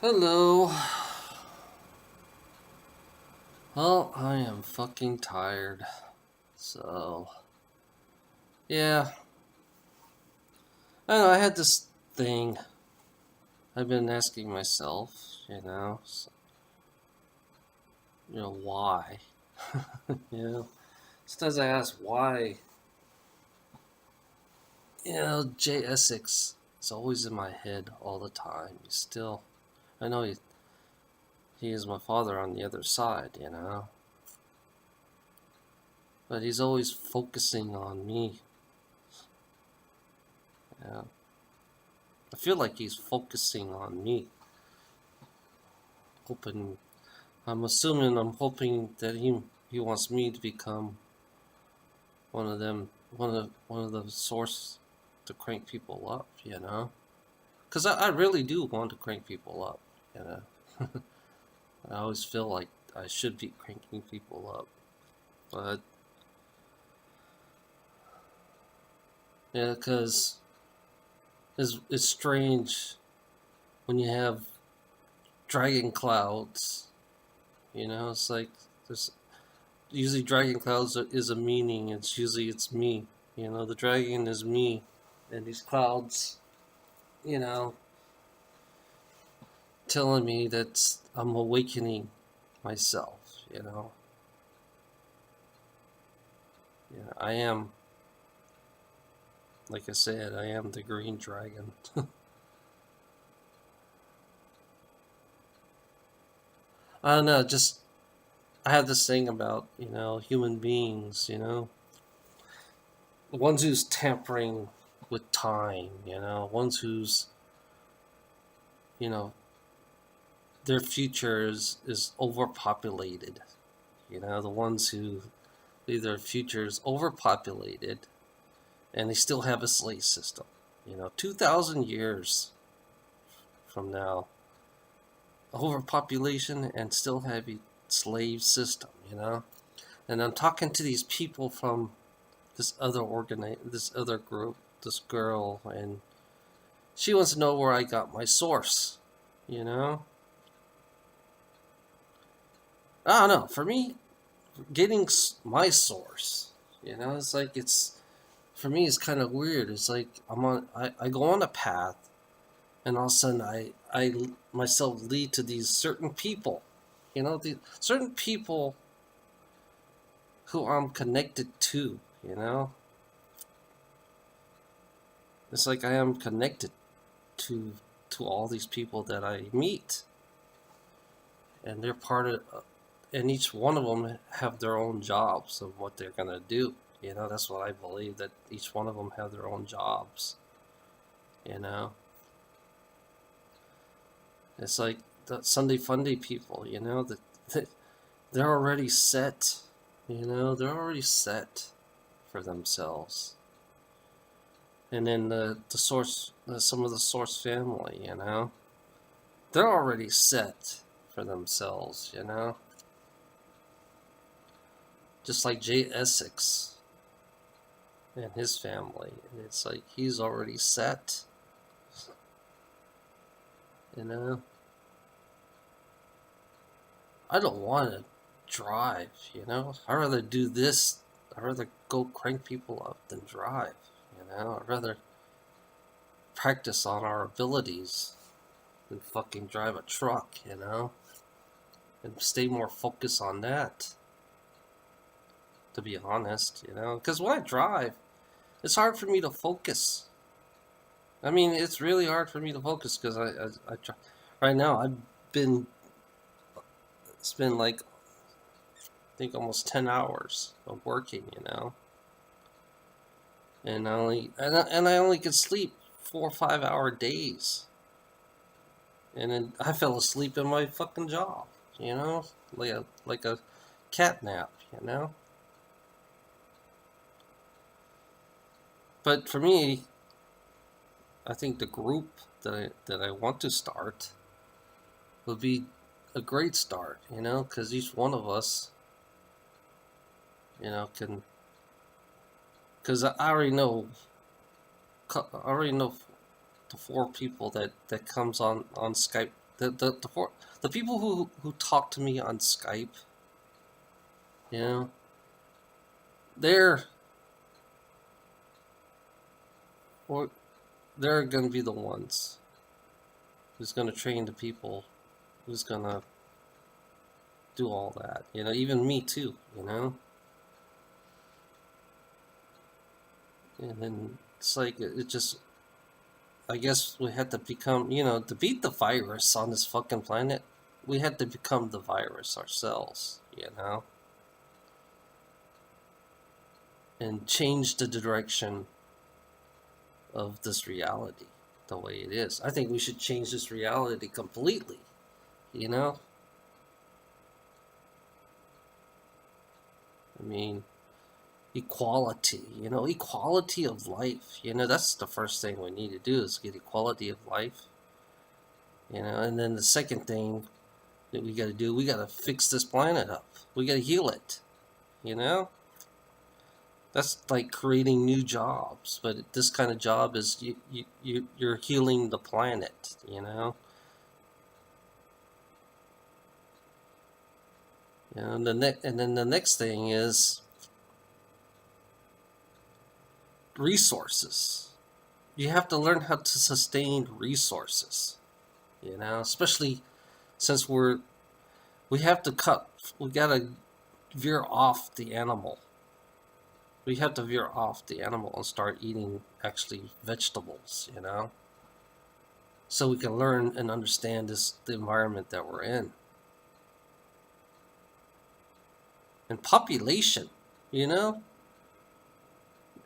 Hello. Well, I am fucking tired. So, yeah. I know, I had this thing I've been asking myself, why? you know, sometimes I ask why, Jay Essex is always in my head all the time. I know he is my father on the other side. But he's always focusing on me. Yeah. I feel like he's focusing on me. Hoping I'm hoping that he wants me to become one of them, one of the source to crank people up. Because I really do want to crank people up. I always feel like I should be cranking people up, but yeah, because it's strange when you have dragon clouds. It's like there's usually dragon clouds is a meaning. It's me. The dragon is me, and these clouds, you know, telling me that I'm awakening myself. I am, like I said, I am the green dragon. I don't know. Just I have this thing about human beings. The ones who's tampering with time. Ones who's you know their future is overpopulated. The ones who their future is overpopulated and they still have a slave system. 2,000 years from now, overpopulation and still have a slave system. And I'm talking to these people from this other group, this girl, and she wants to know where I got my source. You know, I don't know. For me, getting my source, it's for me, it's kind of weird. It's like I go on a path, and all of a sudden I myself lead to these certain people, the certain people who I'm connected to. It's like I am connected to all these people that I meet, and they're part of, and each one of them have their own jobs of what they're gonna do. That's what I believe, that each one of them have their own jobs. You know, it's like the Sunday Funday people. That they're already set. They're already set for themselves. And then the source, some of the source family, they're already set for themselves. Just like Jay Essex and his family. And it's like he's already set. You know, I don't want to drive. I'd rather do this. I'd rather go crank people up than drive. I'd rather practice on our abilities than fucking drive a truck. And stay more focused on that, to be honest. Because when I drive, it's hard for me to focus. I mean, it's really hard for me to focus because I try. Right now, it's been like, I think almost 10 hours of working. And I only could sleep 4 or 5 hour days. And then I fell asleep in my fucking job, like a cat nap. But for me, I think the group that I want to start would be a great start, because each one of us, can, because I already know the four people that comes on Skype The people who talk to me on Skype, you know, they're or they're gonna be the ones who's gonna train the people, who's gonna do all that. You know, even me too. You know, and then it's like it just. I guess we had to become, you know, to beat the virus on this fucking planet. We had to become the virus ourselves. You know, and change the direction of this reality the way it is. I think we should change this reality completely, you know? I mean, equality, you know, equality of life. You know, that's the first thing we need to do is get equality of life. You know, and then the second thing that we got to do, we got to fix this planet up. We got to heal it, you know? That's like creating new jobs, but this kind of job is you're healing the planet, you know? And then the next thing is resources. You have to learn how to sustain resources, you know, especially since we have to we gotta veer off the animal. We have to veer off the animal and start eating actually vegetables, you know, so we can learn and understand the environment that we're in. And population, you know,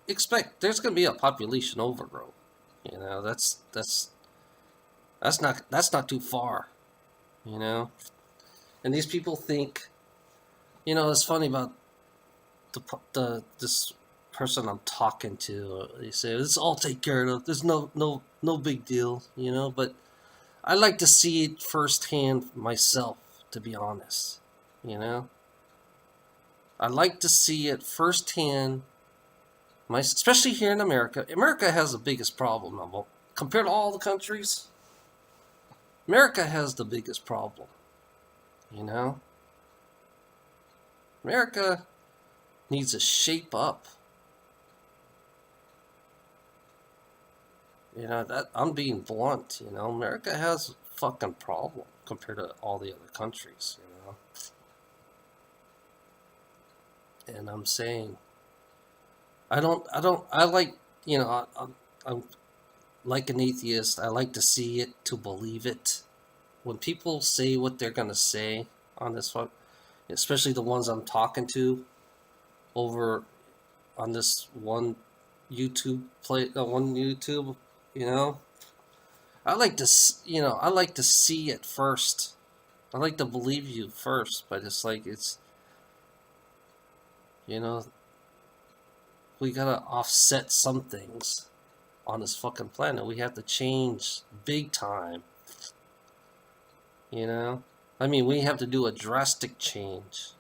expect there's going to be a population overgrowth. You know, that's not too far. You know, and these people think, you know, it's funny about this person I'm talking to. They say it's all taken care of. There's no big deal. You know, but I like to see it firsthand myself. To be honest, you know, I like to see it firsthand. Especially here in America. America has the biggest problem of all. Compared to all the countries, America has the biggest problem. You know? America needs to shape up. You know, that I'm being blunt, you know. America has a fucking problem compared to all the other countries, you know. And I'm saying I like, you know, I'm like an atheist. I like to see it to believe it. When people say what they're gonna say on this one, especially the ones I'm talking to over on this one YouTube, you know, I like to, you know, I like to see it first. I like to believe you first, but it's like you know, we gotta offset some things on this fucking planet. We have to change big time. You know, I mean, we have to do a drastic change.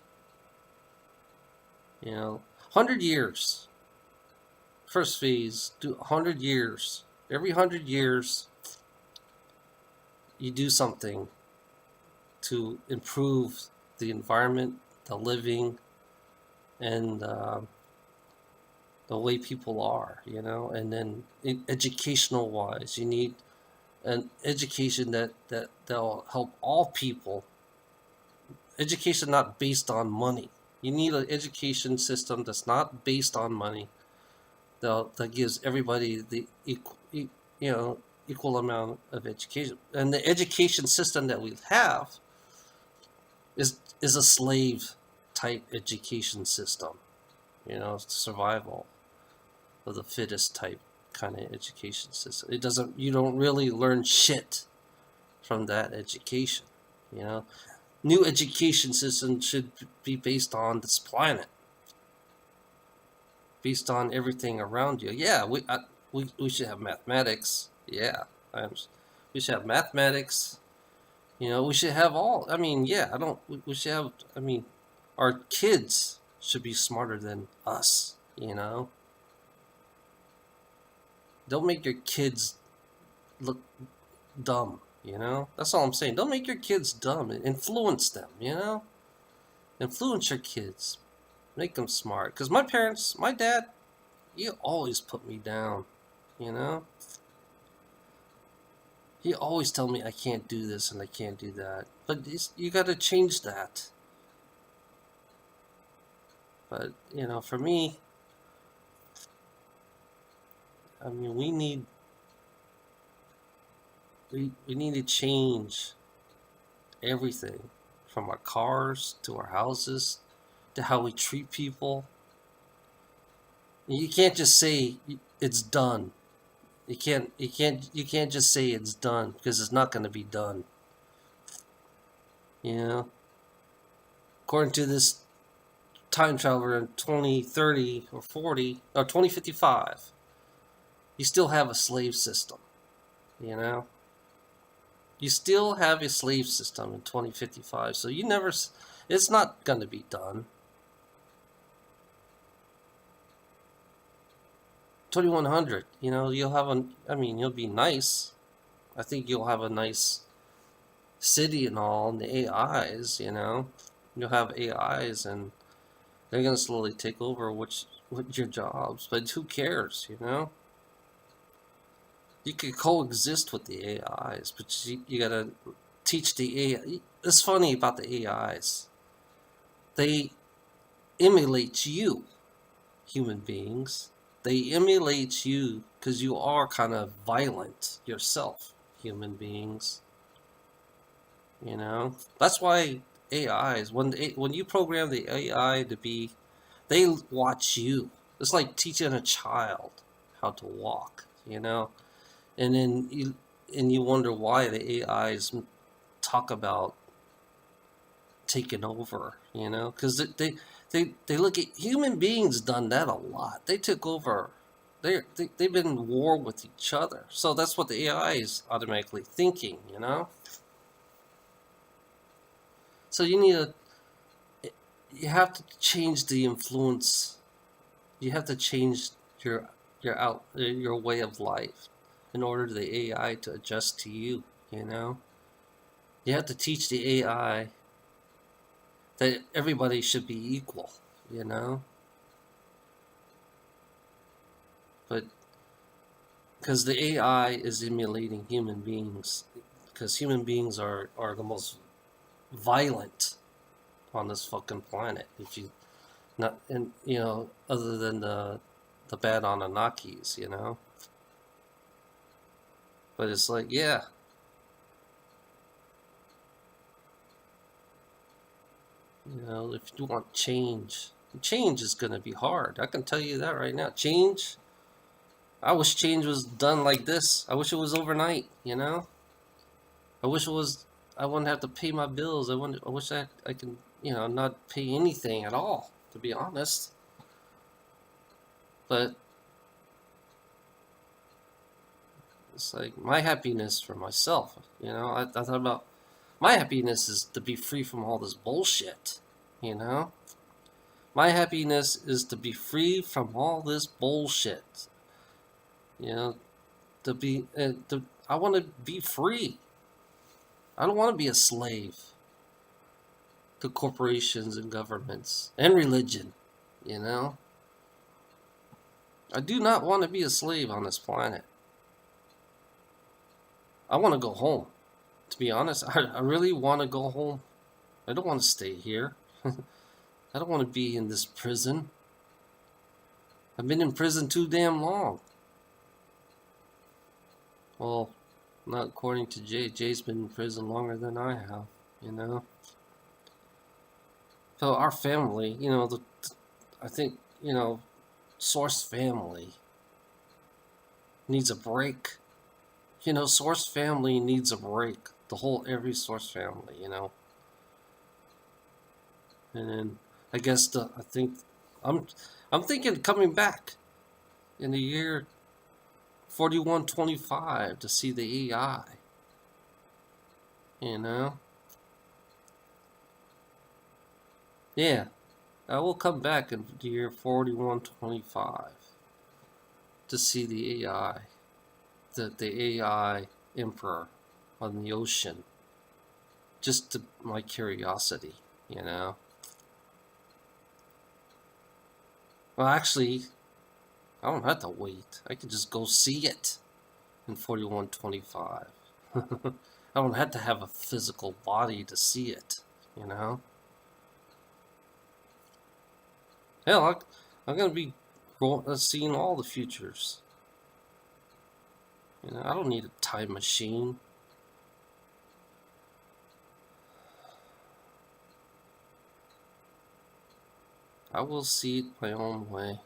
You know, 100 years. First phase, do 100 years. Every 100 years, you do something to improve the environment, the living, and the way people are, you know. And then educational wise, you need an education that'll help all people. Education not based on money. You need an education system that's not based on money. That gives everybody the equal, you know, equal amount of education. And the education system that we have is a slave type education system. You know, it's survival of the fittest type kind of education system. You don't really learn shit from that education. You know, new education system should be based on this planet, based on everything around you. Yeah, we should have mathematics. Yeah, we should have mathematics. You know, we should have all. I mean, yeah, I don't. We should have. I mean, our kids should be smarter than us. You know, don't make your kids look dumb. You know, that's all I'm saying. Don't make your kids dumb. Influence them. You know, influence your kids. Make them smart. Because my parents, my dad, he always put me down. You know, he always tell me I can't do this and I can't do that. But you got to change that. But you know, for me, I mean, we need to change everything, from our cars to our houses to how we treat people. You can't just say it's done. You can't just say it's done, because it's not going to be done. You know, according to this time traveler in 2030 or 40 or 2055, you still have a slave system. You know, you still have a slave system in 2055. So it's not going to be done. 2100, you know, you'll be nice. I think you'll have a nice city and all, and the AIs, you know. You'll have AIs, and they're going to slowly take over with your jobs. But who cares, you know? You could coexist with the AIs, but you got to teach the AI. It's funny about the AIs. They emulate you, human beings. They emulate you because you are kind of violent yourself, human beings. You know, that's why AIs, when you program the AI to be, they watch you. It's like teaching a child how to walk. You know, and then you wonder why the AIs talk about taking over. You know, because they look at human beings done that a lot. They took over. They've been in war with each other. So that's what the AI is automatically thinking, you know? So you have to change the influence. You have to change your way of life in order for the AI to adjust to you, you know? You have to teach the AI that everybody should be equal, you know? But because the AI is emulating human beings, because human beings are the most violent on this fucking planet. If you not, and you know, other than the bad Anunnakis, you know. But it's like, yeah, you know, if you want change, change is gonna be hard. I can tell you that right now. Change. I wish change was done like this. I wish it was overnight. You know. I wish it was. I wouldn't have to pay my bills. I wish I can, you know, not pay anything at all. To be honest. But it's like my happiness for myself. You know, I thought about my happiness is to be free from all this bullshit. You know, my happiness is to be free from all this bullshit. You know, I want to be free. I don't want to be a slave to corporations and governments and religion. You know, I do not want to be a slave on this planet. I want to go home. To be honest, I really want to go home. I don't want to stay here. I don't want to be in this prison. I've been in prison too damn long. Well, not according to Jay. Jay's been in prison longer than I have, you know. So our family, you know, I think, you know, Source family needs a break. You know, Source family needs a break. Every Source family, you know. And then I guess I'm I'm thinking coming back in the year 4125 to see the AI. You know? Yeah. I will come back in the year 4125 to see the AI. The AI Emperor. on the ocean, just to my curiosity, you know. Well, actually, I don't have to wait. I can just go see it in 4125. I don't have to have a physical body to see it, you know. Hell, I'm gonna be seeing all the futures. You know, I don't need a time machine. I will see it my own way.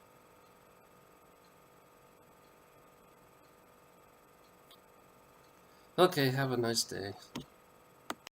Okay, have a nice day.